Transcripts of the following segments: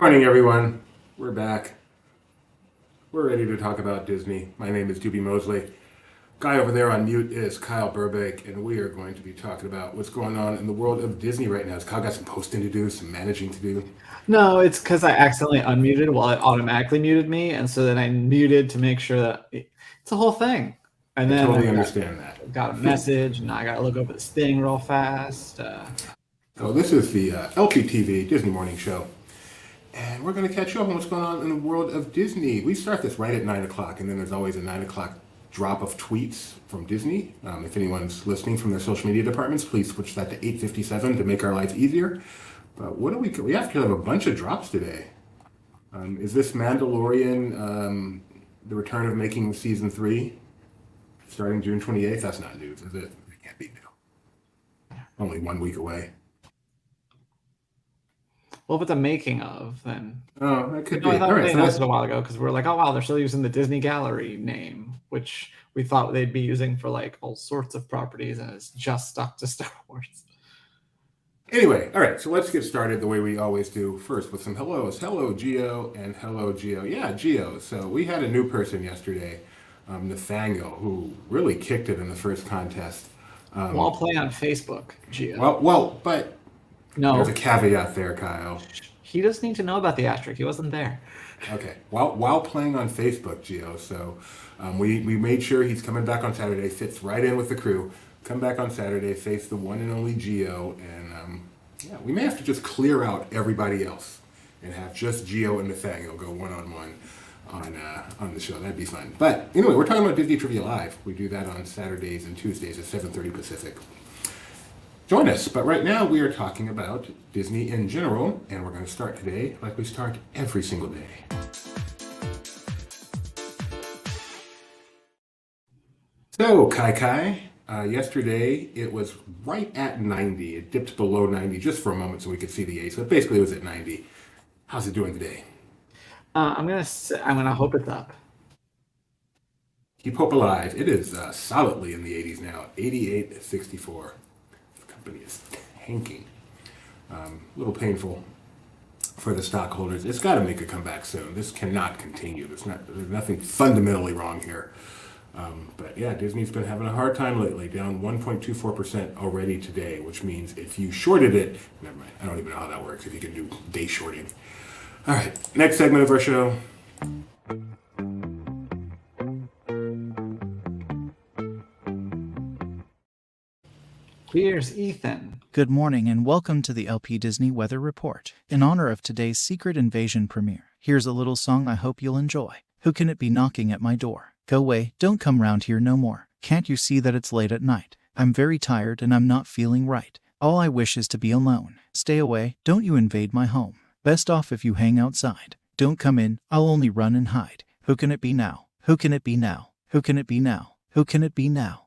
Morning, everyone. We're back. We're ready to talk about Disney. My name is Doobie Mosley. Guy over there on mute is Kyle Burbank, and we are going to be talking about what's going on in the world of Disney right now. Has Kyle got some posting to do, some managing to do? No, it's because I accidentally unmuted while it automatically muted me, and so then I muted to make sure that it's a whole thing. And I then totally I understand that. got a message, and I got to look over this thing real fast. So this is the LPTV Disney Morning Show, and we're going to catch you up on what's going on in the world of Disney. We start this right at 9 o'clock, and then there's always a 9 o'clock drop of tweets from Disney. If anyone's listening from their social media departments, please switch that to 8:57 to make our lives easier. But what do we have to have a bunch of drops today. Is this Mandalorian the return of making season 3 starting June 28th? That's not news, is it? It can't be new. Only 1 week away. Well, if it's a making of, then Oh, that could no, be. I thought All right, they so announced that's it a while ago because we were like, oh wow, they're still using the Disney Gallery name, which we thought they'd be using for like all sorts of properties, and it's just stuck to Star Wars. Anyway, all right, so let's get started the way we always do. First with some hellos. Hello, Geo, and hello, Geo. Yeah, Geo. So we had a new person yesterday, Nathaniel, who really kicked it in the first contest. While playing on Facebook, Gia. But No, there's a caveat there, Kyle. he doesn't need to know about the asterisk. He wasn't there. Okay, while playing on Facebook, Geo. So we made sure he's coming back on Saturday. Fits right in with the crew. Come back on Saturday, face the one and only Geo, and yeah, we may have to just clear out everybody else and have just Geo and Nathaniel go one-on-one on the show. That'd be fun. But anyway, we're talking about Disney Trivia Live. We do that on Saturdays and Tuesdays at 7:30 Pacific. Join us. But right now we are talking about Disney in general, and we're going to start today like we start every single day. So, Kai, yesterday it was right at 90. It dipped below 90 just for a moment so we could see the A. So basically it was at 90. How's it doing today? I'm gonna hope it's up. Keep hope alive. It is solidly in the 80s now, 88.64. The company is tanking. A little painful for the stockholders. It's got to make a comeback soon. This cannot continue. There's nothing fundamentally wrong here. But yeah, Disney's been having a hard time lately, down 1.24% already today, which means if you shorted it, never mind, I don't even know how that works, if you can do day shorting. All right, next segment of our show. Here's Ethan. Good morning and welcome to the LP Disney Weather Report. In honor of today's Secret Invasion premiere, here's a little song I hope you'll enjoy. Who can it be knocking at my door? Go away, don't come round here no more. Can't you see that it's late at night? I'm very tired and I'm not feeling right. All I wish is to be alone. Stay away, don't you invade my home. Best off if you hang outside. Don't come in, I'll only run and hide. Who can it be now? Who can it be now? Who can it be now? Who can it be now?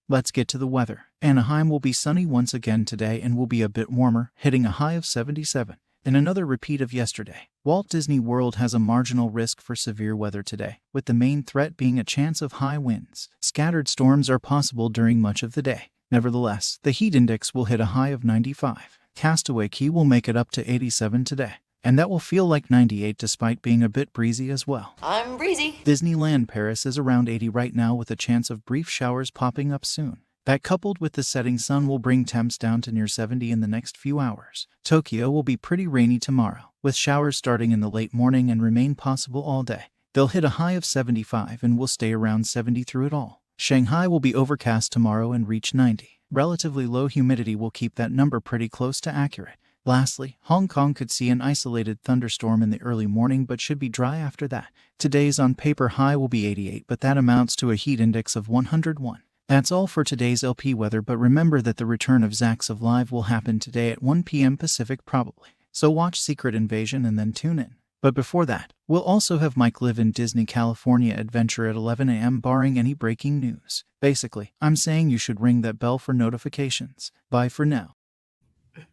Let's get to the weather. Anaheim will be sunny once again today and will be a bit warmer, hitting a high of 77. In another repeat of yesterday, Walt Disney World has a marginal risk for severe weather today, with the main threat being a chance of high winds. Scattered storms are possible during much of the day. Nevertheless, the heat index will hit a high of 95. Castaway Cay will make it up to 87 today, and that will feel like 98 despite being a bit breezy as well. I'm breezy. Disneyland Paris is around 80 right now with a chance of brief showers popping up soon. That coupled with the setting sun will bring temps down to near 70 in the next few hours. Tokyo will be pretty rainy tomorrow, with showers starting in the late morning and remain possible all day. They'll hit a high of 75 and will stay around 70 through it all. Shanghai will be overcast tomorrow and reach 90. Relatively low humidity will keep that number pretty close to accurate. Lastly, Hong Kong could see an isolated thunderstorm in the early morning but should be dry after that. Today's on-paper high will be 88, but that amounts to a heat index of 101. That's all for today's LP weather, but remember that the return of Zacks of Live will happen today at 1 p.m. Pacific probably. So watch Secret Invasion and then tune in. But before that, we'll also have Mike live in Disney California Adventure at 11 a.m. barring any breaking news. Basically, I'm saying you should ring that bell for notifications. Bye for now.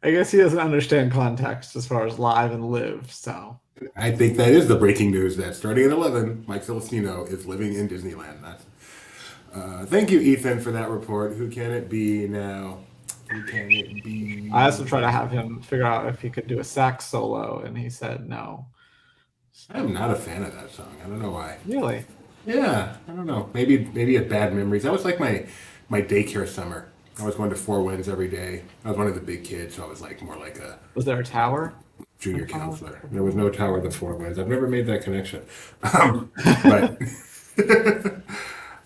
I guess he doesn't understand context as far as live and live, so. I think that is the breaking news that starting at 11, Mike Celestino is living in Disneyland. Thank you, Ethan, for that report. Who can it be now? Who can it be? I also tried to have him figure out if he could do a sax solo, and he said no. I'm not a fan of that song. I don't know why. Really? Yeah, I don't know. Maybe a bad memories. That was like my daycare summer. I was going to Four Winds every day. I was one of the big kids, so I was like more like a Was there a tower? junior counselor. There was no tower at the Four Winds. I've never made that connection. But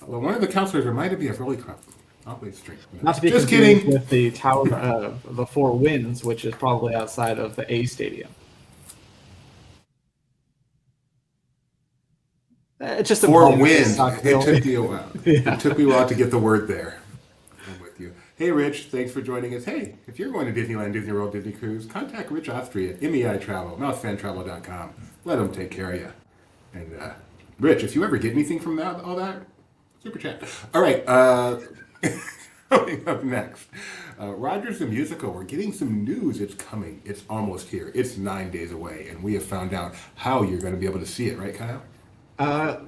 well, one of the counselors reminded me of Rolly Crump. Always drink. Not to be Just confused kidding. with the Tower of the Four Winds, which is probably outside of the A Stadium. It's just a Four pun. Winds. Not It really. took me a while. Yeah. It took me a while to get the word there. I'm with you. Hey, Rich. Thanks for joining us. Hey, if you're going to Disneyland, Disney World, Disney Cruise, contact Rich Ostry at MEI Travel, mousefantravel.com. Let him take care of you. And Rich, if you ever get anything from all that, super chat. All right. Coming up next, Rogers the Musical. We're getting some news. It's coming. It's almost here. It's 9 days away, and we have found out how you're going to be able to see it. Right, Kyle?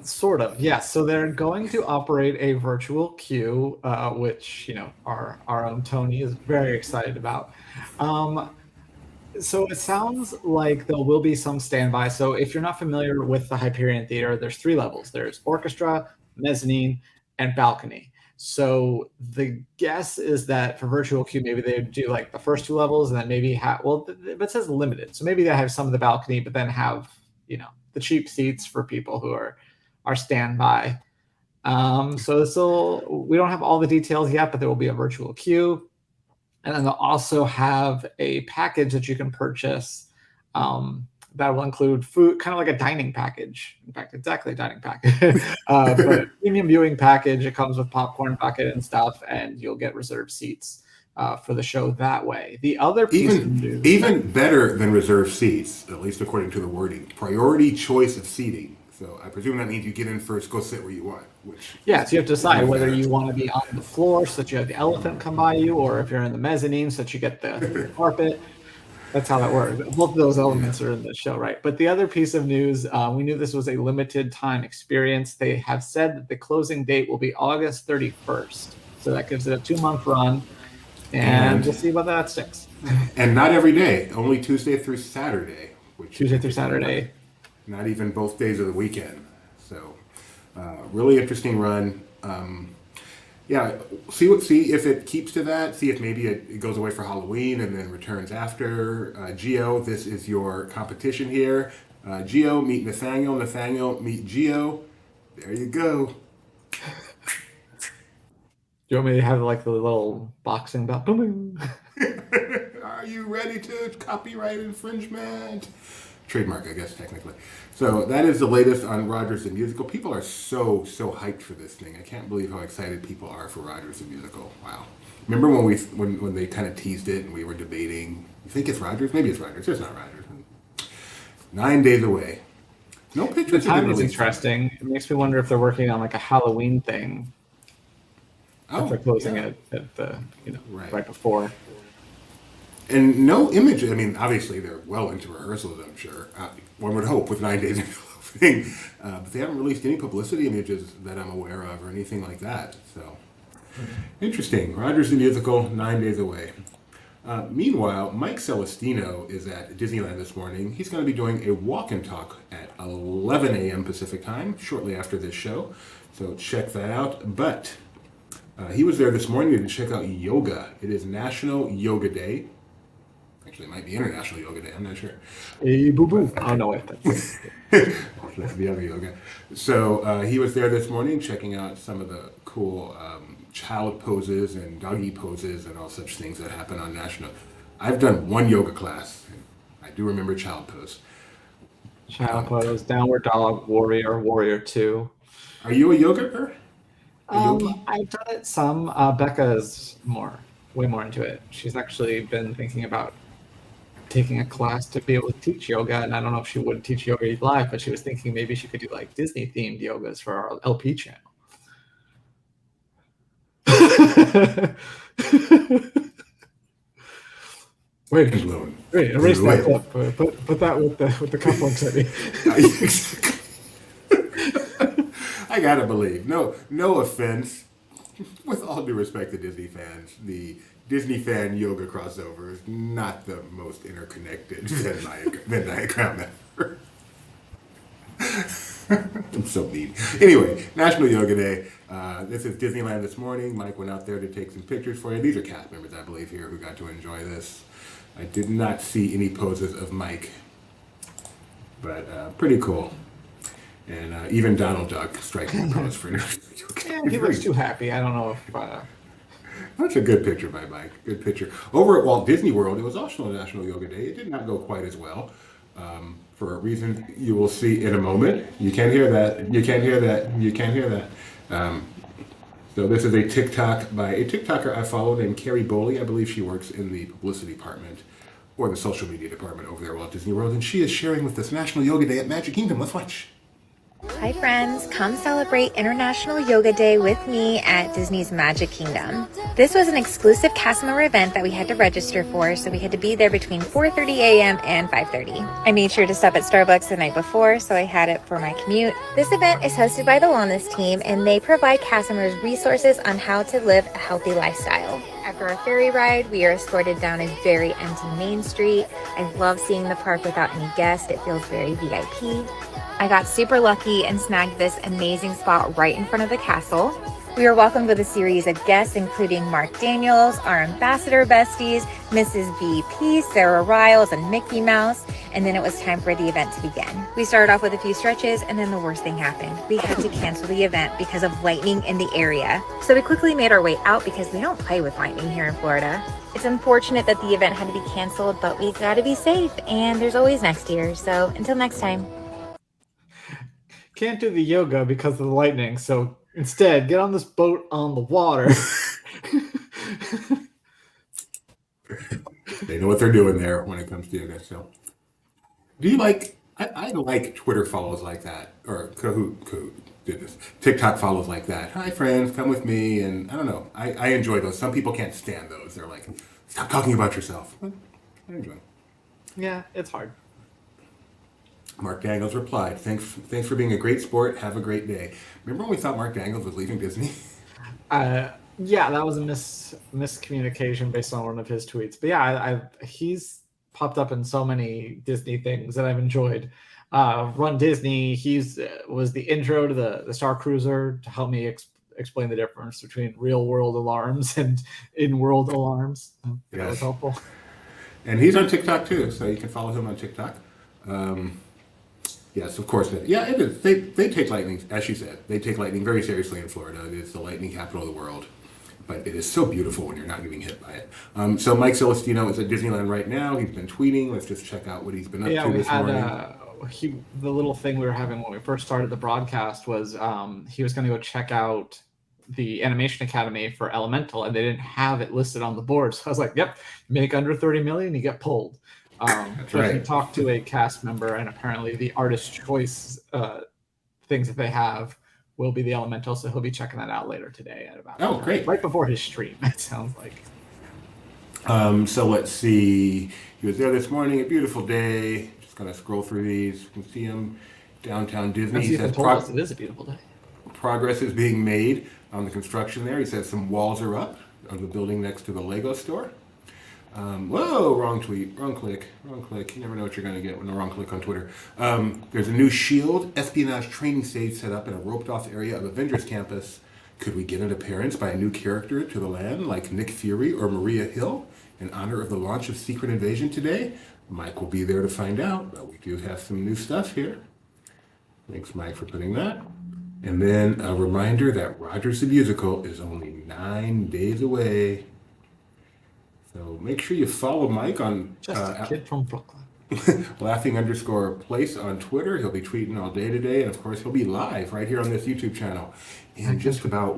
Sort of, yes. So they're going to operate a virtual queue, which our own Tony is very excited about. So it sounds like there will be some standby. So if you're not familiar with the Hyperion Theater, there's 3 levels. There's orchestra, mezzanine, and balcony. So the guess is that for virtual queue, maybe they do like the first 2 levels, and then maybe it says limited. So maybe they have some of the balcony, but then have the cheap seats for people who are standby. So we don't have all the details yet, but there will be a virtual queue. And then they'll also have a package that you can purchase that will include food, kind of like a dining package. In fact, exactly a dining package. But premium viewing package. It comes with popcorn bucket and stuff, and you'll get reserved seats for the show that way. The other piece of news, even better than reserved seats, at least according to the wording, priority choice of seating. So I presume that means you get in first, go sit where you want. So you have to decide whether you want to be on the floor so that you have the elephant come by you, or if you're in the mezzanine so that you get the carpet. That's how that works. Both of those elements are in the show, right? But the other piece of news, we knew this was a limited time experience. They have said that the closing date will be August 31st. So that gives it a 2-month run. And we'll see whether that sticks. And not every day, only Tuesday through Saturday. Tuesday through Saturday. Not even both days of the weekend. So, really interesting run. See if it keeps to that. See if maybe it goes away for Halloween and then returns after. Geo, this is your competition here. Geo, meet Nathaniel. Nathaniel, meet Geo. There you go. Do you want me to have like the little boxing belt? Are you ready to copyright infringement? Trademark, I guess, technically. So that is the latest on Rogers the Musical. People are so hyped for this thing. I can't believe how excited people are for Rogers the Musical. Wow. Remember when they kind of teased it and we were debating, you think it's Rogers? Maybe it's Rogers. It's not Rogers. 9 days away. No The pictures. timing is interesting. It makes me wonder if they're working on like a Halloween thing. If they're closing it at the right before. And no image. I mean, obviously they're well into rehearsals, I'm sure. One would hope with 9 days into opening. But they haven't released any publicity images that I'm aware of or anything like that. So, interesting. Rogers the Musical, 9 days away. Meanwhile, Mike Celestino is at Disneyland this morning. He's going to be doing a walk and talk at 11 a.m. Pacific time, shortly after this show. So check that out. But he was there this morning to check out yoga. It is National Yoga Day. Actually, it might be International Yoga Day. I'm not sure. Hey, boo-boo. Oh, no, wait. That's the other yoga. So he was there this morning checking out some of the cool child poses and doggy poses and all such things that happen on National. I've done one yoga class. I do remember child pose. Child pose, downward dog, warrior 2. Are you a yoga? I've done it some. Becca is way more into it. She's actually been thinking about taking a class to be able to teach yoga, and I don't know if she would teach yoga live, but she was thinking maybe she could do like Disney themed yogas for our LP channel. Wait, erase that clip. Put that with the couple teddy. I gotta believe. No offense. With all due respect to Disney fans, the Disney fan yoga crossover is not the most interconnected Venn diagram ever. I'm so mean. Anyway, National Yoga Day. This is Disneyland this morning. Mike went out there to take some pictures for you. These are cast members, I believe, here who got to enjoy this. I did not see any poses of Mike, but pretty cool. And even Donald Duck striking a pose for Yeah, he looks too happy. I don't know if. That's a good picture by Mike. Good picture. Over at Walt Disney World, it was also National Yoga Day. It did not go quite as well. For a reason you will see in a moment. You can't hear that. You can't hear that. You can't hear that. So this is a TikTok by a TikToker I follow named Carrie Boley. I believe she works in the publicity department or the social media department over there at Walt Disney World. And she is sharing with us National Yoga Day at Magic Kingdom. Let's watch. Hi friends, come celebrate International Yoga Day with me at Disney's Magic Kingdom. This was an exclusive cast member event that we had to register for, so we had to be there between 4:30 a.m. and 5:30. I made sure to stop at Starbucks the night before, so I had it for my commute. This event is hosted by the wellness team, and they provide cast members resources on how to live a healthy lifestyle. After our ferry ride, we are escorted down a very empty Main Street. I love seeing the park without any guests. It feels very VIP. I got super lucky and snagged this amazing spot right in front of the castle. We were welcomed with a series of guests, including Mark Daniels, our ambassador besties, Mrs. VP, Sarah Riles, and Mickey Mouse. And then it was time for the event to begin. We started off with a few stretches, and then the worst thing happened. We had to cancel the event because of lightning in the area. So we quickly made our way out because we don't play with lightning here in Florida. It's unfortunate that the event had to be canceled, but we gotta be safe, and there's always next year. So until next time. Can't do the yoga because of the lightning, so instead, get on this boat on the water. They know what they're doing there when it comes to yoga. So, do you like? I like Twitter follows like that, or who did this? TikTok follows like that. Hi friends, come with me, and I don't know. I enjoy those. Some people can't stand those. They're like, stop talking about yourself. I enjoy them. Yeah, it's hard. Mark Daniels replied, thanks for being a great sport. Have a great day. Remember when we thought Mark Daniels was leaving Disney? Yeah, that was a miscommunication based on one of his tweets. But yeah, he's popped up in so many Disney things that I've enjoyed. Run Disney, was the intro to the Star Cruiser to help me explain the difference between real world alarms and in-world alarms. That was helpful. And he's on TikTok too, so you can follow him on TikTok. Yes, of course. Yeah, it is. They take lightning, as she said, they take lightning very seriously in Florida. It is the lightning capital of the world. But it is so beautiful when you're not getting hit by it. So Mike Celestino is at Disneyland right now. He's been tweeting. Let's just check out what he's been up to this morning. The little thing we were having when we first started the broadcast was he was going to go check out the Animation Academy for Elemental, and they didn't have it listed on the board. So I was like, yep, make under 30 million, you get pulled. That's but right. he talked to a cast member, and apparently the artist choice things that they have will be the Elemental, so he'll be checking that out later today at about great, right before his stream. It sounds like. So let's see. He was there this morning. A beautiful day. Just gonna scroll through these. You can see him downtown Disney. He says it is a beautiful day. Progress is being made on the construction there. He says some walls are up on the building next to the Lego store. Whoa, wrong tweet, wrong click. You never know what you're going to get when a wrong click on Twitter. There's a new SHIELD espionage training stage set up in a roped off area of Avengers Campus. Could we get an appearance by a new character to the land like Nick Fury or Maria Hill in honor of the launch of Secret Invasion today? Mike will be there to find out, but we do have some new stuff here. Thanks, Mike, for putting that. And then a reminder that Rogers the Musical is only 9 days away. So make sure you follow Mike on Just a kid from Brooklyn. laughing_place on Twitter. He'll be tweeting all day today, and of course he'll be live right here on this YouTube channel in just about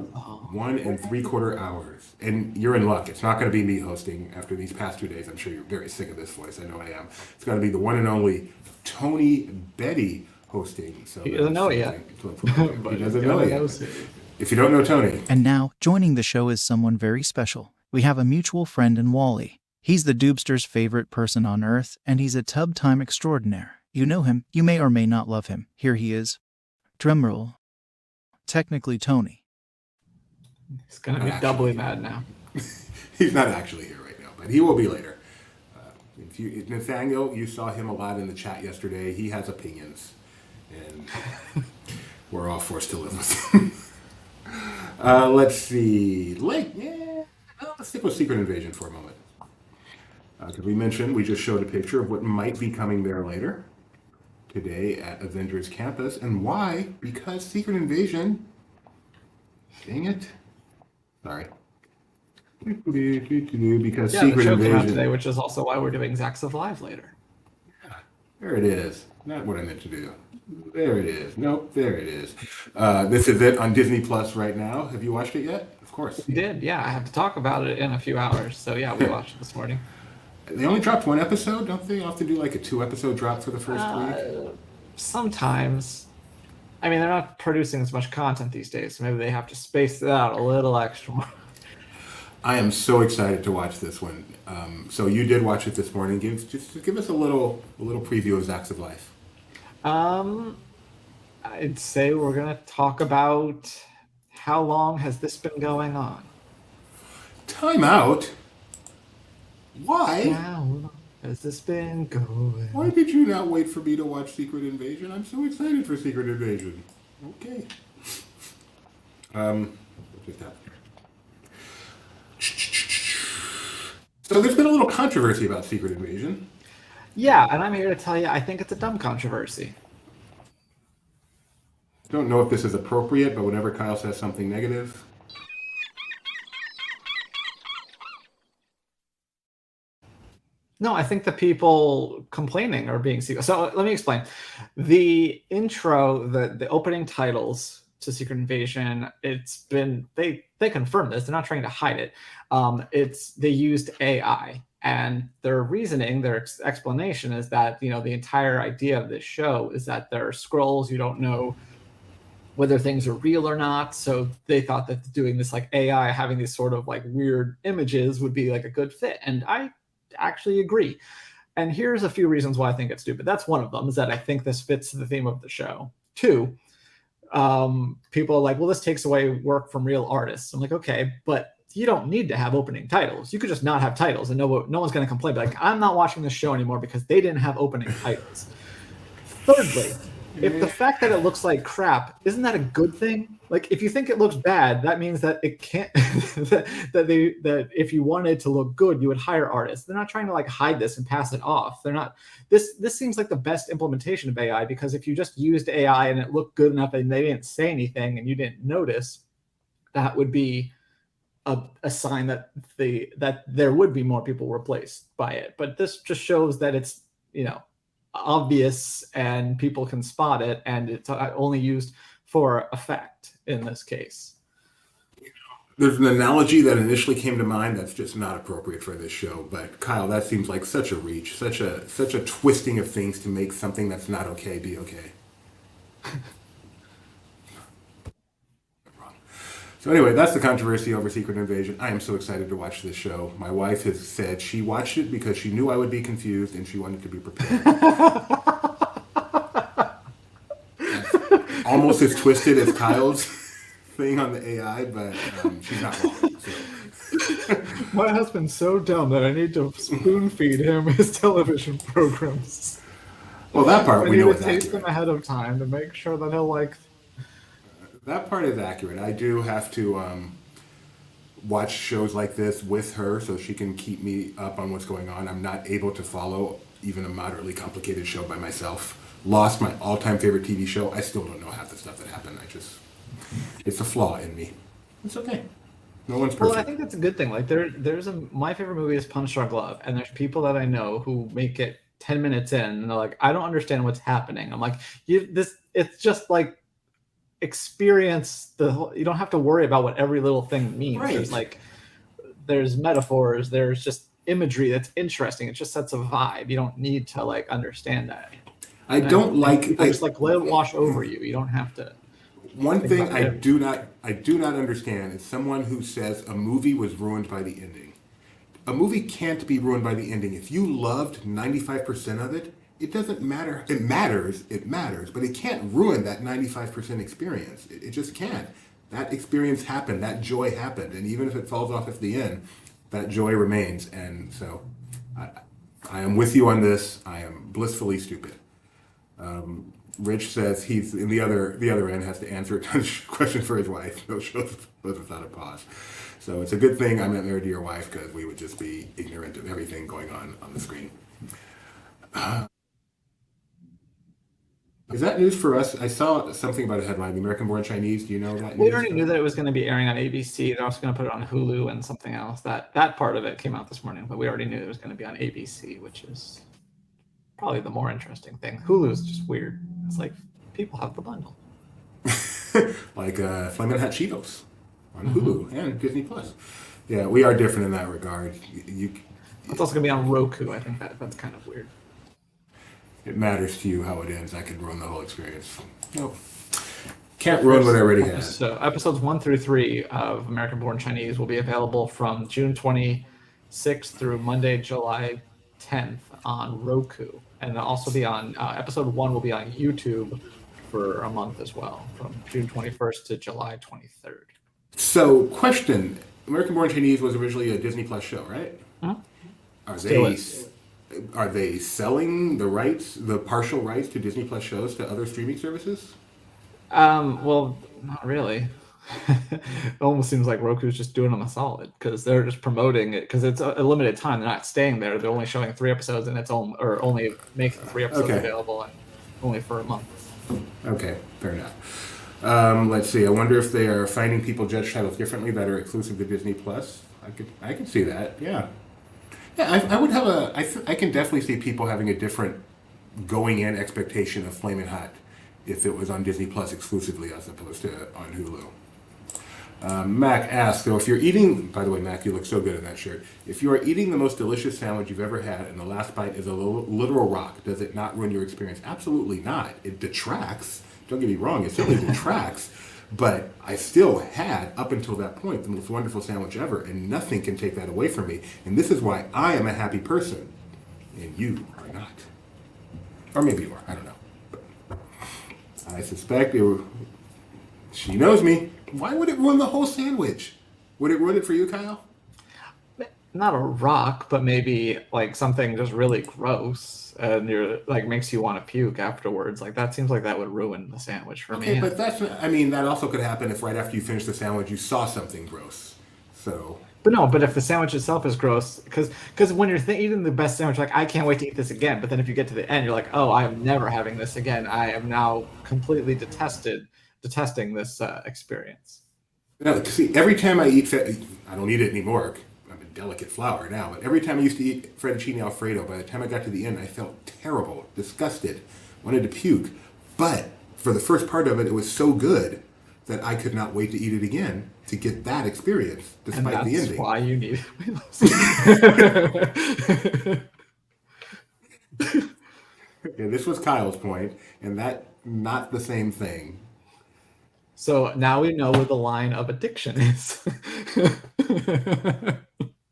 1 3/4 hours. And you're in luck. It's not going to be me hosting after these past 2 days. I'm sure you're very sick of this voice. I know I am. It's going to be the one and only Tony Betty hosting. So he doesn't know it yet. He doesn't know it yet. If you don't know Tony. And now, joining the show is someone very special. We have a mutual friend in Wally. He's the Doobster's favorite person on Earth, and he's a tub time extraordinaire. You know him. You may or may not love him. Here he is. Drumroll. Technically Tony. He's going to be doubly mad now. He's not actually here right now, but he will be later. Nathaniel, you saw him a lot in the chat yesterday. He has opinions, and we're all forced to live with him. Let's see. Let's stick with Secret Invasion for a moment. Because we just showed a picture of what might be coming there later today at Avengers Campus. And why? Because Secret Invasion. Dang it. Sorry. Because Yeah, Secret the show Invasion. came out today, which is also why we're doing Zacks of Live later. There it is. Not what I meant to do. There it is. Nope, there it is. This is it on Disney Plus right now. Have you watched it yet? Of course. We did, yeah. I have to talk about it in a few hours. So yeah, we watched it this morning. They only dropped one episode, don't they? Often do like a 2-episode drop for the first week. Sometimes. I mean, they're not producing as much content these days, so maybe they have to space it out a little extra. I am so excited to watch this one. So you did watch it this morning. Give us a little preview of Zacks of Life. I'd say we're gonna talk about how long has this been going on. Time out. Why? How long has this been going? Why did you not wait for me to watch Secret Invasion? I'm so excited for Secret Invasion. Okay. What just happened? So there's been a little controversy about Secret Invasion. Yeah, and I'm here to tell you I think it's a dumb controversy. Don't know if this is appropriate, but whenever Kyle says something negative. No, I think the people complaining are being secret. So let me explain. The intro, the opening titles to Secret Invasion, it's been they confirmed this. They're not trying to hide it. They used AI, and their reasoning, their explanation is that the entire idea of this show is that there are scrolls. You don't know whether things are real or not. So they thought that doing this like AI, having these sort of like weird images would be like a good fit. And I actually agree. And here's a few reasons why I think it's stupid. That's one of them, is that I think this fits the theme of the show. Two, people are like, well, this takes away work from real artists. I'm like, okay, but you don't need to have opening titles. You could just not have titles and no one's going to complain. But like, I'm not watching this show anymore because they didn't have opening titles. Thirdly, if the fact that it looks like crap, isn't that a good thing? Like, if you think it looks bad, that means that it can't. that if you wanted it to look good, you would hire artists. They're not trying to like hide this and pass it off. They're not. This seems like the best implementation of AI, because if you just used AI and it looked good enough and they didn't say anything and you didn't notice, that would be a sign that there would be more people replaced by it. But this just shows that it's obvious and people can spot it, and it's only used for effect in this case. There's an analogy that initially came to mind that's just not appropriate for this show, but Kyle, that seems like such a reach, such a twisting of things to make something that's not okay be okay. So anyway, that's the controversy over Secret Invasion. I am so excited to watch this show. My wife has said she watched it because she knew I would be confused and she wanted to be prepared. Almost as twisted as Kyle's thing on the AI, but she's not wrong. So. My husband's so dumb that I need to spoon feed him his television programs. Well, that part we know is accurate. Taste them ahead of time to make sure that he'll like. That part is accurate. I do have to watch shows like this with her so she can keep me up on what's going on. I'm not able to follow even a moderately complicated show by myself. Lost, my all-time favorite TV show. I still don't know half the stuff that happened. It's a flaw in me. It's okay. No one's perfect. Well, I think that's a good thing. Like my favorite movie is Punch Drunk Love, and there's people that I know who make it 10 minutes in and they're like, I don't understand what's happening. I'm like, it's just like experience you don't have to worry about what every little thing means. Right. There's metaphors, there's just imagery that's interesting. It just sets a vibe. You don't need to like understand that. Just like let it wash over you. You don't have to. One thing I do not understand is someone who says a movie was ruined by the ending. A movie can't be ruined by the ending. If you loved 95% of it, it doesn't matter. It matters, but it can't ruin that 95% experience. It just can't. That experience happened. That joy happened. And even if it falls off at the end, that joy remains. And so I am with you on this. I am blissfully stupid. Rich says he's in the other end, has to answer a question for his wife. No shows without a pause. So it's a good thing I'm not married to your wife, because we would just be ignorant of everything going on the screen. Is that news for us? I saw something about a headline, the American-born Chinese. Do you know that news? We already knew that it was going to be airing on ABC. They're also going to put it on Hulu and something else. That part of it came out this morning, but we already knew it was going to be on ABC, which is probably the more interesting thing. Hulu is just weird. It's like people have the bundle. Like Flamin' Hot Cheetos on Hulu and Disney Plus. Yeah, we are different in that regard. It's also going to be on Roku. I think that's kind of weird. It matters to you how it ends. I could ruin the whole experience. Nope. Can't ruin what I already had. So episodes 1 through 3 of American Born Chinese will be available from June 26th through Monday, July 10th on Roku. And they'll also be on, episode 1 will be on YouTube for a month as well, from June 21st to July 23rd. So, question. American Born Chinese was originally a Disney Plus show, right? Are they selling the rights, the partial rights to Disney Plus shows to other streaming services? Well, not really. It almost seems like Roku's just doing them a solid, because they're just promoting it, because it's a limited time. They're not staying there. They're only showing 3 episodes, and only making 3 episodes available, and only for a month. Okay, fair enough. Let's see. I wonder if they are finding people judge titles differently that are exclusive to Disney Plus. I could see that. Yeah. Yeah, I would have I can definitely see people having a different going in expectation of Flamin' Hot if it was on Disney Plus exclusively as opposed to on Hulu. Mac asks, so if you're eating, by the way, Mac, you look so good in that shirt. If you are eating the most delicious sandwich you've ever had and the last bite is a literal rock, does it not ruin your experience? Absolutely not. It detracts. Don't get me wrong, it certainly detracts. But I still had, up until that point, the most wonderful sandwich ever, and nothing can take that away from me. And this is why I am a happy person, and you are not. Or maybe you are, I don't know. But I suspect she knows me. Why would it ruin the whole sandwich? Would it ruin it for you, Kyle? Not a rock, but maybe like something just really gross, and you're like makes you want to puke afterwards. Like that seems like that would ruin the sandwich for me. Okay, but that also could happen if right after you finish the sandwich you saw something gross. So. But if the sandwich itself is gross, because when you're eating the best sandwich, like I can't wait to eat this again. But then if you get to the end, you're like, oh, I am never having this again. I am now completely detesting this experience. No, see, every time I eat, I don't eat it anymore. I'm a delicate flower now, but every time I used to eat fettuccine Alfredo, by the time I got to the end, I felt terrible, disgusted, wanted to puke. But for the first part of it, it was so good that I could not wait to eat it again to get that experience, despite the ending. That's why you need it. Yeah, this was Kyle's point, and that not the same thing. So now we know where the line of addiction is.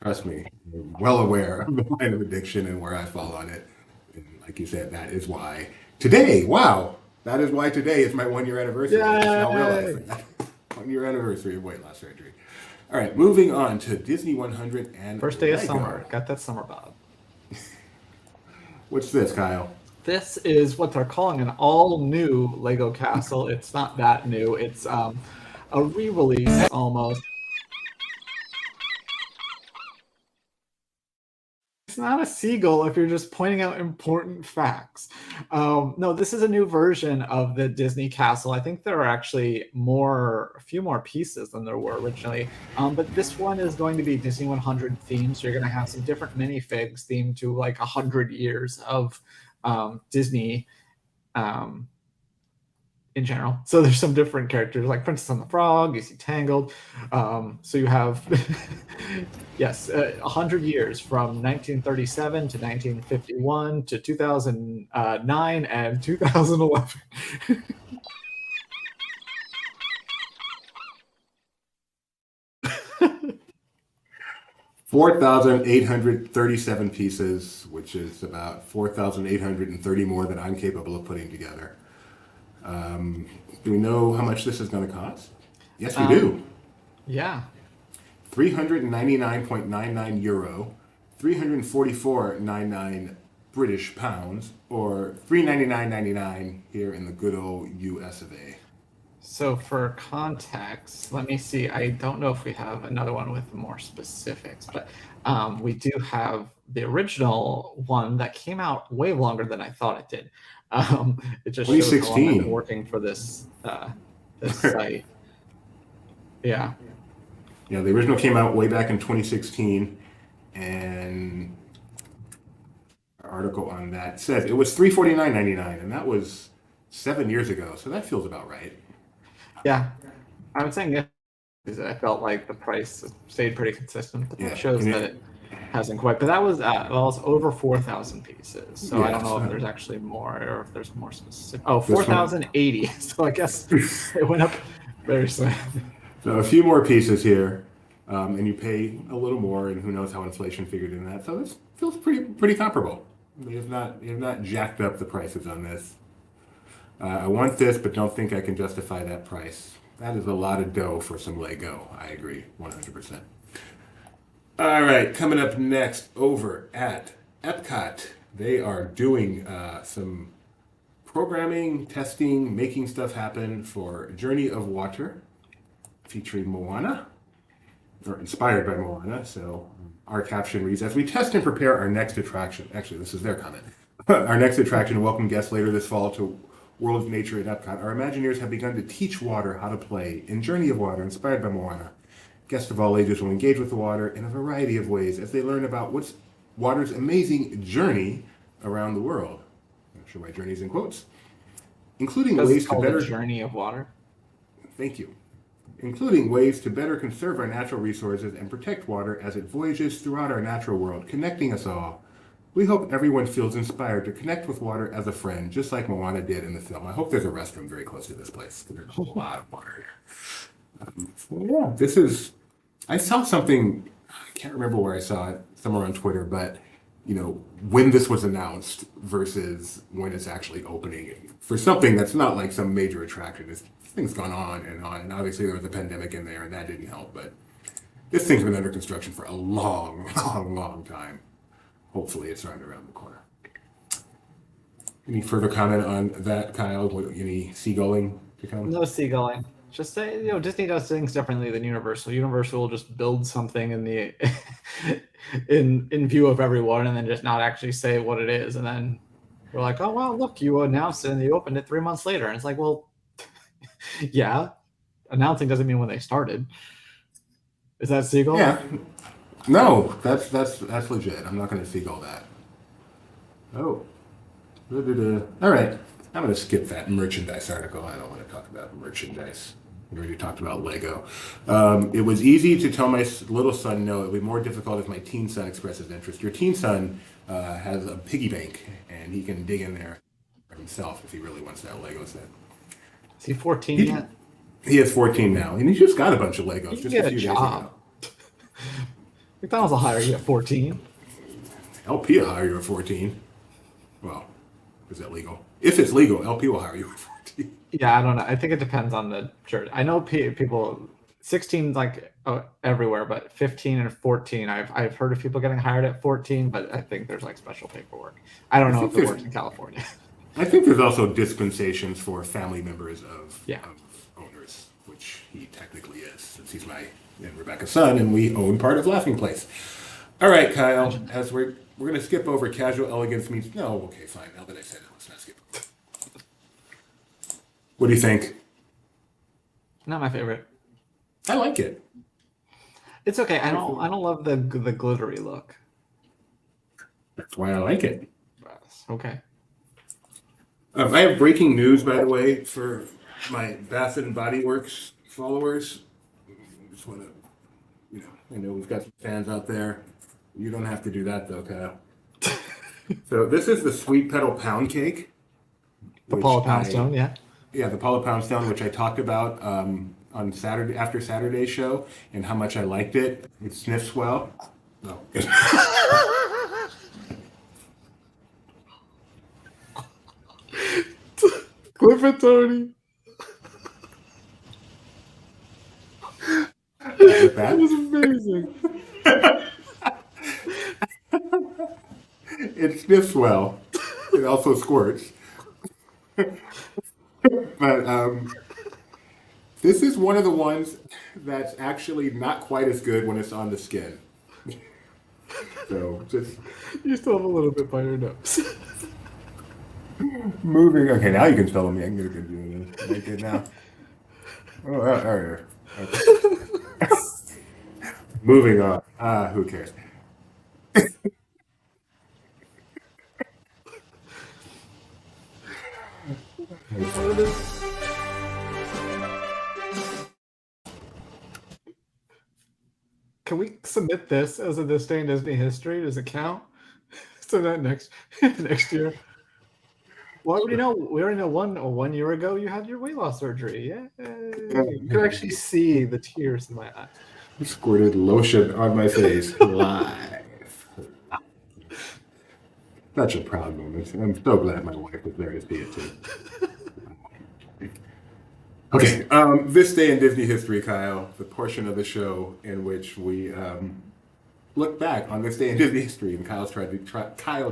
Trust me, I'm well aware of the line of addiction and where I fall on it. And like you said, that is why today, that is why today is my 1 year anniversary. I just now realized that. 1 year anniversary of weight loss surgery. All right, moving on to Disney 100 and first day Lego. of summer. Got that summer bob. What's this, Kyle? This is what they're calling an all-new Lego Castle. It's not that new. It's a re-release almost. It's not a seagull if you're just pointing out important facts. No, this is a new version of the Disney Castle. I think there are actually a few more pieces than there were originally. But this one is going to be Disney 100 themed. So you're going to have some different minifigs themed to like 100 years of Disney in general. So there's some different characters like Princess and the Frog, you see Tangled. So you have, 100 years from 1937 to 1951 to 2009 and 2011. 4,837 pieces, which is about 4,830 more than I'm capable of putting together. Do we know how much this is going to cost? Yes, we do. Yeah. €399.99, 344.99 British pounds, or $399.99 here in the good old US of A. So for context, let me see. I don't know if we have another one with more specifics, but we do have the original one that came out way longer than I thought it did. It just shows how long I've been 2016. working for this this site. Yeah. Yeah, the original came out way back in 2016, and an article on that says it was $349.99, and that was 7 years ago. So that feels about right. Yeah. I'm saying this because I felt like the price stayed pretty consistent, but Yeah, that shows and that it hasn't quite. But that was well, it's over 4,000 pieces. So I Yeah, don't know so- if there's actually more or if there's more specific. Oh, This one- 4,080. So I guess it went up very slightly. So a few more pieces here, and you pay a little more, and who knows how inflation figured in that. So this feels pretty comparable. They have not jacked up the prices on this. I want this, but don't think I can justify that price. That is a lot of dough for some Lego. I agree, 100%. All right, coming up next over at Epcot, they are doing some programming, testing, making stuff happen for Journey of Water, featuring Moana, or inspired by Moana. So our caption reads, as we test and prepare our next attraction, actually this is their comment, our next attraction and welcome guests later this fall to World of Nature at Epcot, our Imagineers have begun to teach water how to play in Journey of Water, inspired by Moana. Guests of all ages will engage with the water in a variety of ways as they learn about what's water's amazing journey around the world. I'm not sure why journey's in quotes. Including Because ways it's to called better... the Journey of Water. Thank you. Including ways to better conserve our natural resources and protect water as it voyages throughout our natural world, connecting us all. We hope everyone feels inspired to connect with water as a friend, just like Moana did in the film. I hope there's a restroom very close to this place. There's a lot of water here. Yeah, this is... I saw something, I can't remember where I saw it, somewhere on Twitter, but, you know, when this was announced versus when it's actually opening for something that's not like some major attraction. This thing's gone on, and obviously there was a pandemic in there, and that didn't help, but this thing's been under construction for a long, long time. Hopefully it's right around the corner. Any further comment on that, Kyle? Any seagulling to come? No seagulling. Just say, Disney does things differently than Universal. Universal will just build something in the in view of everyone, and then just not actually say what it is, and then we're like, oh well, look, you announced it and you opened it 3 months later, and it's like, well, yeah, announcing doesn't mean when they started. Is that seagull? Yeah. No, that's legit. I'm not going to seagull that. Oh. All right. I'm going to skip that merchandise article. I don't want to talk about merchandise. We already talked about Lego. It was easy to tell my little son no. It would be more difficult if my teen son expresses interest. Your teen son has a piggy bank, and he can dig in there for himself if he really wants that Lego set. Is he 14 yet? He is 14 now, and he just got a bunch of Legos You just get a a few days job. ago. McDonald's will hire you at 14. LP will hire you at 14. Well, is that legal? If it's legal, LP will hire you at 14. Yeah, I don't know. I think it depends on the church. I know people 16 is like everywhere, but 15 and 14, I've heard of people getting hired at 14, but I think there's like special paperwork. I don't know if it works in California. I think there's also dispensations for family members of owners, which he technically is, since he's my and Rebecca's son, and we own part of Laughing Place. All right, Kyle, as we're going to skip over casual elegance meets... No, okay, fine. Now that I said it, let's not skip over. What do you think? Not my favorite. I like it. It's okay. I don't love the glittery look. That's why I like it. Okay. I have breaking news, by the way, for my Bath and Body Works followers. Just want to, I know we've got some fans out there. You don't have to do that, though, Kyle. So this is the Sweet Petal Pound Cake. The Paula Poundstone, yeah. Yeah, the Paula Poundstone, which I talked about on Saturday after Saturday's show, and how much I liked it. It sniffs well. No. Cliff it, Tony. with That that. was amazing. It sniffs well. It also squirts. But this is one of the ones that's actually not quite as good when it's on the skin. So just You still have a little bit by your nose. moving. Okay, now you can spell me. I can get a good view of this. Okay, now. Oh, there. Okay. Moving on. Who cares? Can we submit this as a This Day in Disney History? Does it count? So that next year. Well, we already know 1 year ago you had your weight loss surgery. Yeah. You can actually see the tears in my eyes. Squirted lotion on my face live. Such a proud moment. I'm so glad my wife was there to see it too. Okay, this day in Disney history, Kyle, the portion of the show in which we look back on this day in Disney history, and Kyle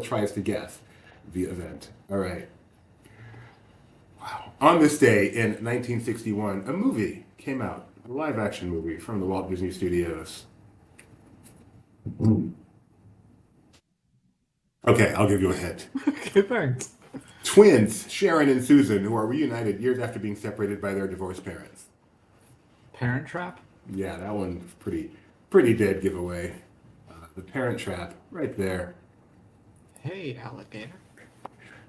tries to guess the event. All right. Wow. On this day in 1961, a movie came out, a live-action movie from the Walt Disney Studios. Okay, I'll give you a hint. Okay, thanks. Twins, Sharon and Susan, who are reunited years after being separated by their divorced parents. Parent Trap? Yeah, that one's pretty dead giveaway. The Parent Trap, right there. Hey, alligator.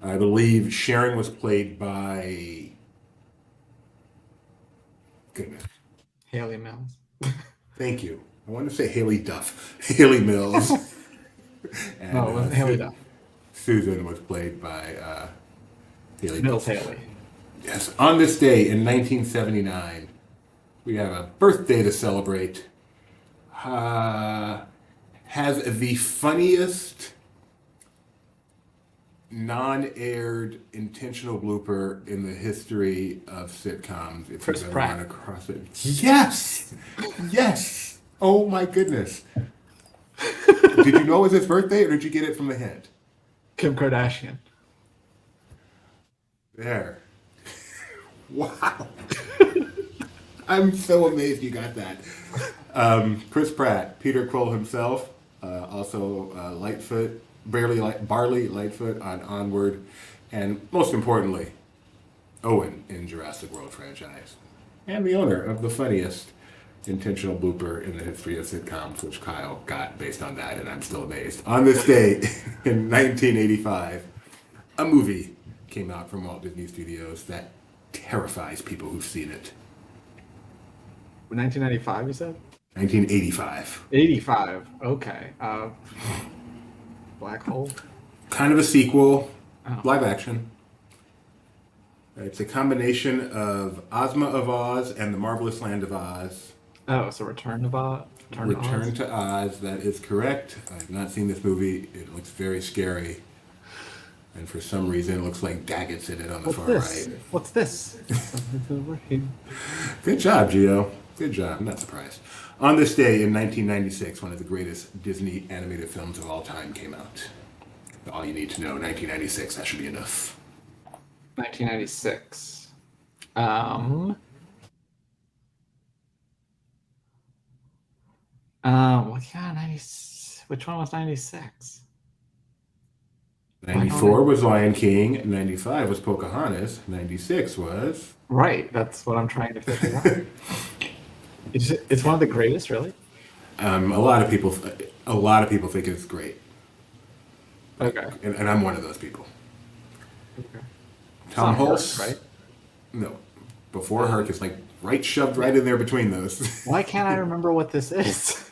I believe Sharon was played by... Goodness. Haley Mills. Thank you. I wanted to say Haley Duff. Haley Mills. And, No, it wasn't Haley Duff. Susan was played by Haley Mills Duff. Haley. Yes. On this day in 1979, we have a birthday to celebrate. Has the funniest non-aired intentional blooper in the history of sitcoms. If Chris you've ever Pratt. run across it. Yes! Yes! Oh my goodness. Did you know it was his birthday or did you get it from the hint? Kim Kardashian. There. Wow. I'm so amazed you got that. Chris Pratt, Peter Quill himself, also Lightfoot, Barley Lightfoot on Onward, and most importantly, Owen in Jurassic World franchise, and the owner of the funniest intentional blooper in the history of sitcoms, which Kyle got based on that, and I'm still amazed. On this day in 1985, a movie came out from Walt Disney Studios that terrifies people who've seen it. 1995, you said? 1985. 85. Okay. Black Hole. Kind of a sequel, Oh. live action. It's a combination of Ozma of Oz and the Marvelous Land of Oz. Oh, so Return to Oz. Return to Oz, that is correct. I've not seen this movie. It looks very scary. And for some reason, it looks like Daggett's in it on the What's far this? right. What's this? Good job, Gio. Good job. I'm not surprised. On this day in 1996, one of the greatest Disney animated films of all time came out. All you need to know, 1996, that should be enough. 1996. Well, yeah, 90. Which one was 96? 94 was Lion King, 95 was Pocahontas, 96 was... Right, that's what I'm trying to figure out. It's one of the greatest, really? A lot of people think it's great. Okay. And I'm one of those people. Okay. Tom It's not Hulse, Herc, right? No. Before Herc, it's like shoved right in there between those. Why can't I remember what this is?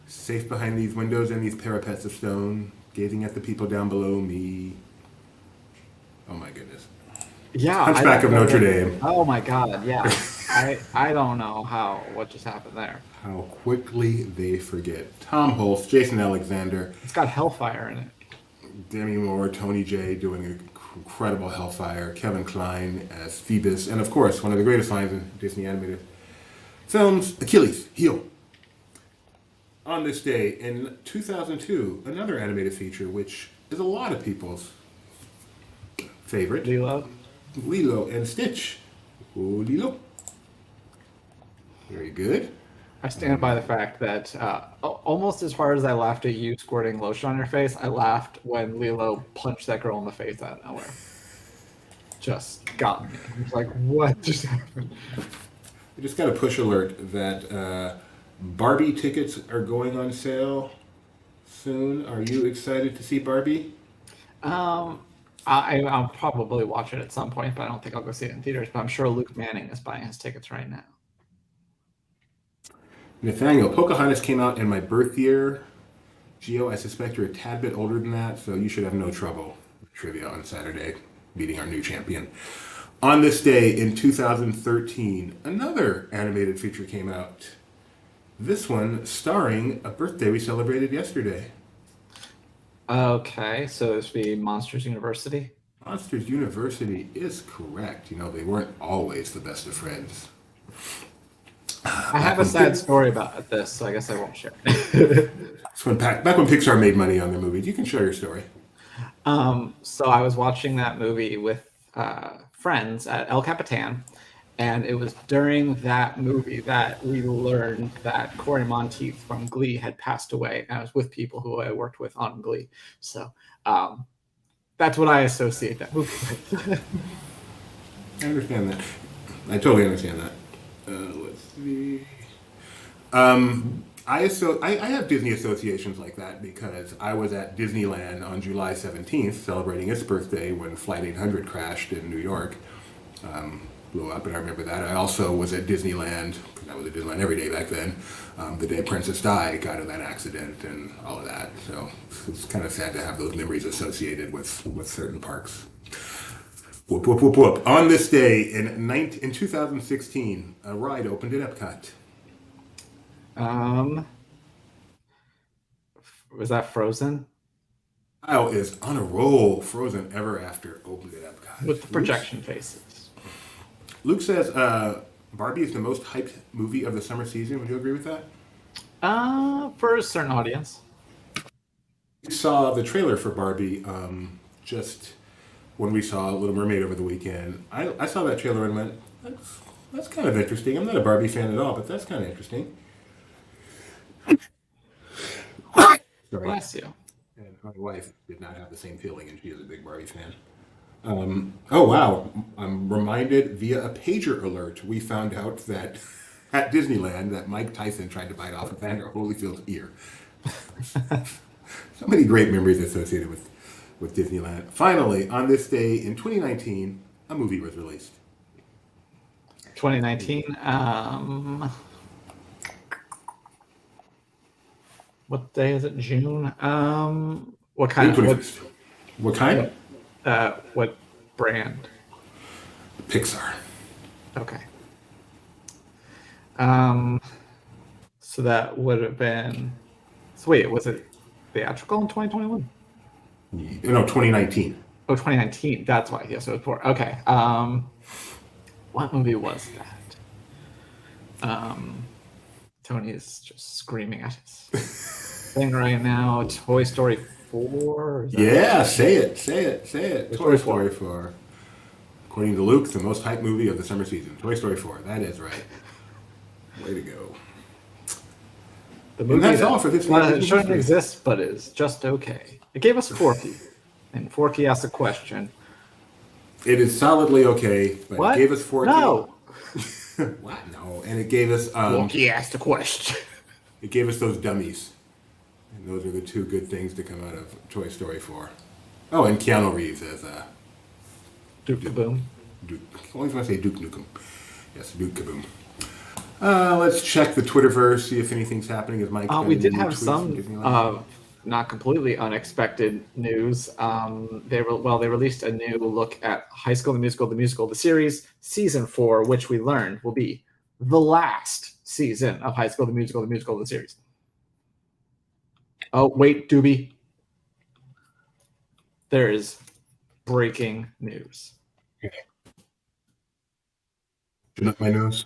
Safe behind these windows and these parapets of stone, gazing at the people down below me. Oh my goodness. Yeah. Hunchback of Notre Dame. Oh my God, yeah. I don't know what just happened there. How quickly they forget. Tom Hulse, Jason Alexander, It's got Hellfire in it. Demi Moore, Tony Jay doing an incredible Hellfire, Kevin Kline as Phoebus, and of course, one of the greatest lines in Disney animated films, Achilles, heel. On this day in 2002, another animated feature, which is a lot of people's favorite, Lilo. Lilo and Stitch. Oh, Lilo. Very good. I stand by the fact that almost as hard as I laughed at you squirting lotion on your face, I laughed when Lilo punched that girl in the face out of nowhere. Just got me. I was like, what just happened? I just got a push alert that Barbie tickets are going on sale soon. Are you excited to see Barbie? I'll probably watch it at some point, but I don't think I'll go see it in theaters. But I'm sure Luke Manning is buying his tickets right now. Nathaniel, Pocahontas came out in my birth year. Gio, I suspect you're a tad bit older than that, so you should have no trouble with trivia on Saturday, beating our new champion. On this day in 2013, another animated feature came out. This one starring a birthday we celebrated yesterday. Okay, so this would be Monsters University. Monsters University is correct. You know, they weren't always the best of friends. I have a sad story about this, so I guess I won't share it. Back when Pixar made money on their movies. You can share your story. So I was watching that movie with friends at El Capitan, and it was during that movie that we learned that Corey Monteith from Glee had passed away. And I was with people who I worked with on Glee. So that's what I associate that movie with. I understand that. I totally understand that. Let's see. I have Disney associations like that because I was at Disneyland on July 17th celebrating its birthday when Flight 800 crashed in New York. Blew up, and I remember that. I also was at Disneyland, because I was at Disneyland every day back then, the day Princess Di got in that accident and all of that. So it's kind of sad to have those memories associated with certain parks. Whoop, whoop, whoop, whoop. On this day in 2016, a ride opened at Epcot. Was that Frozen? Kyle is on a roll. Frozen Ever After opened at Epcot. With the projection faces. Luke says Barbie is the most hyped movie of the summer season. Would you agree with that? For a certain audience. We saw the trailer for Barbie just when we saw Little Mermaid over the weekend. I saw that trailer and went, that's kind of interesting. I'm not a Barbie fan at all, but that's kind of interesting. Sorry. Bless you. And my wife did not have the same feeling, and she is a big Barbie fan. Oh, wow. I'm reminded via a pager alert, we found out that at Disneyland that Mike Tyson tried to bite off Evander Holyfield's ear. So many great memories associated with Disneyland. Finally, on this day in 2019, a movie was released. 2019. What day is it? June. What kind of? What kind? What brand? Pixar. Okay. So that would have been. So wait, was it theatrical in 2021? No, 2019. Oh, 2019. That's why. Yes, it was poor. Okay. What movie was that? Tony is just screaming at his thing right now. Toy Story 4? Yeah, say it. Toy Story 4. According to Luke, the most hyped movie of the summer season. Toy Story 4. That is right. Way to go. The movie and that's all for this week. It shouldn't exist, but it's just okay. It gave us Forky. And Forky asked a question. It is solidly okay, but What? It gave us Forky. No. What? No. And it gave us Forky asked a question. It gave us those dummies. And those are the two good things to come out of Toy Story 4. Oh, and Keanu Reeves as Duke Kaboom. Duke. I always want to say Duke Nukem. Yes, Duke Kaboom. Let's check the Twitterverse, see if anything's happening. As Mike, We did have some not completely unexpected news. They released a new look at High School the Musical, the series, season 4, which we learned will be the last season of High School the Musical, the series. Oh, wait, Doobie. There is breaking news. Okay. Turn up my nose.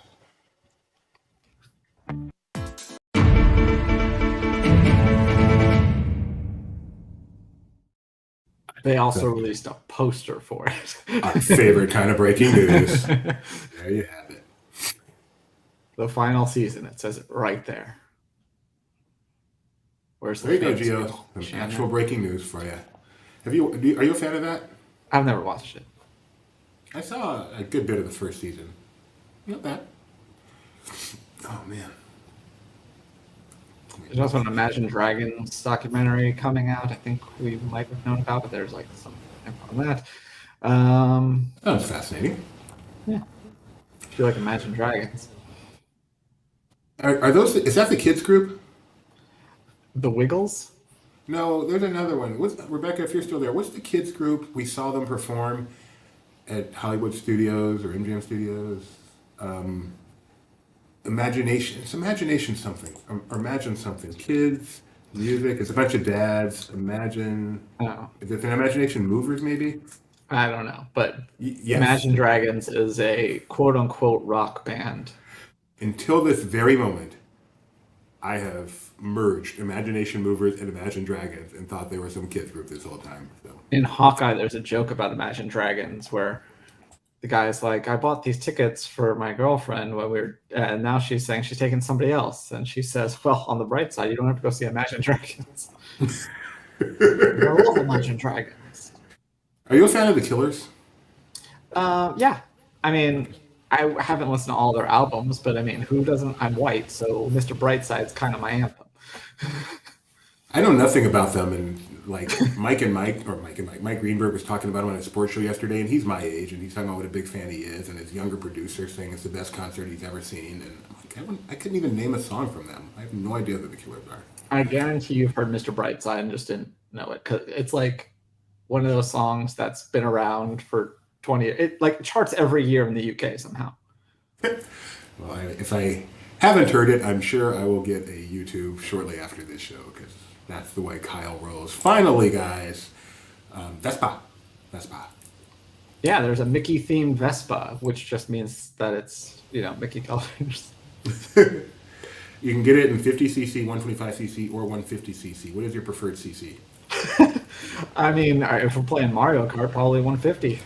They also released a poster for it. Our favorite kind of breaking news. There you have it. The final season. It says it right there. Where's the There you go, Ferris Gio. wheel? Some Shannon? actual breaking news for you. Are you a fan of that? I've never watched it. I saw a good bit of the first season. Not bad. Oh man. There's also an Imagine Dragons documentary coming out. I think we might have known about, but there's like some info on that. That's fascinating. Yeah. If you like Imagine Dragons. Are those? Is that the kids group? The Wiggles? No, there's another one. Rebecca, if you're still there, what's the kids group? We saw them perform at Hollywood Studios or MGM Studios. Imagination. It's Imagination something. Or Imagine something. Kids, music. It's a bunch of dads. Imagine. Oh, Is it an Imagination Movers, maybe? I don't know. But Yes. Imagine Dragons is a quote unquote rock band. Until this very moment, I have merged Imagination Movers and Imagine Dragons and thought they were some kids group this whole time. So. In Hawkeye, there's a joke about Imagine Dragons where the guy's like, I bought these tickets for my girlfriend when and now she's saying she's taking somebody else. And she says, well, on the bright side, you don't have to go see Imagine Dragons. I love Imagine Dragons. Are you a fan of the Killers? Yeah. I mean, I haven't listened to all their albums, but I mean, who doesn't? I'm white, so Mr. Brightside's kind of my anthem. I know nothing about them, and like Mike Greenberg was talking about him on a sports show yesterday, and he's my age, and he's talking about what a big fan he is, and his younger producer saying it's the best concert he's ever seen, and I'm like, I couldn't even name a song from them. I have no idea who the Killers are. I guarantee you've heard Mr. Brightside and just didn't know it, because it's like one of those songs that's been around for 20 years. It like charts every year in the UK somehow. Well, if I haven't heard it, I'm sure I will get a YouTube shortly after this show, because that's the way Kyle rolls. Finally, guys, Vespa. Yeah, there's a Mickey themed Vespa, which just means that it's, Mickey colors. You can get it in 50cc, 125cc, or 150cc. What is your preferred cc? I mean, if we're playing Mario Kart, probably 150.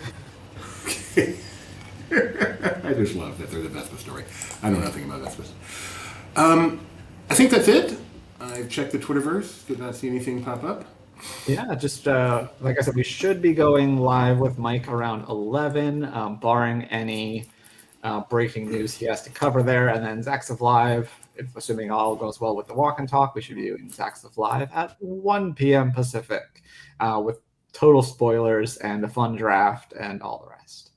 I just love that there's a Vespa story. I know nothing about Vespas. I think that's it. I've checked the Twitterverse. Did not see anything pop up. Yeah, just like I said, we should be going live with Mike around 11, barring any breaking news he has to cover there. And then Zacks of Live, assuming all goes well with the walk and talk, we should be doing Zacks of Live at 1 p.m. Pacific with total spoilers and a fun draft and all the rest.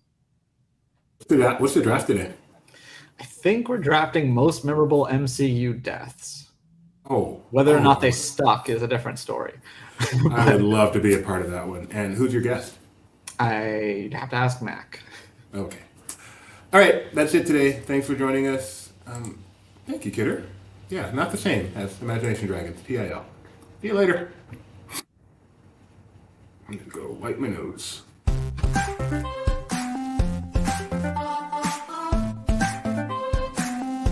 What's the draft today? I think we're drafting most memorable MCU deaths. Oh. Whether or not they stuck is a different story. I would love to be a part of that one. And who's your guest? I'd have to ask Mac. Okay. All right, that's it today. Thanks for joining us. Thank you, Kidder. Yeah, not the same as Imagination Dragons, TIL. See you later. I'm going to go wipe my nose.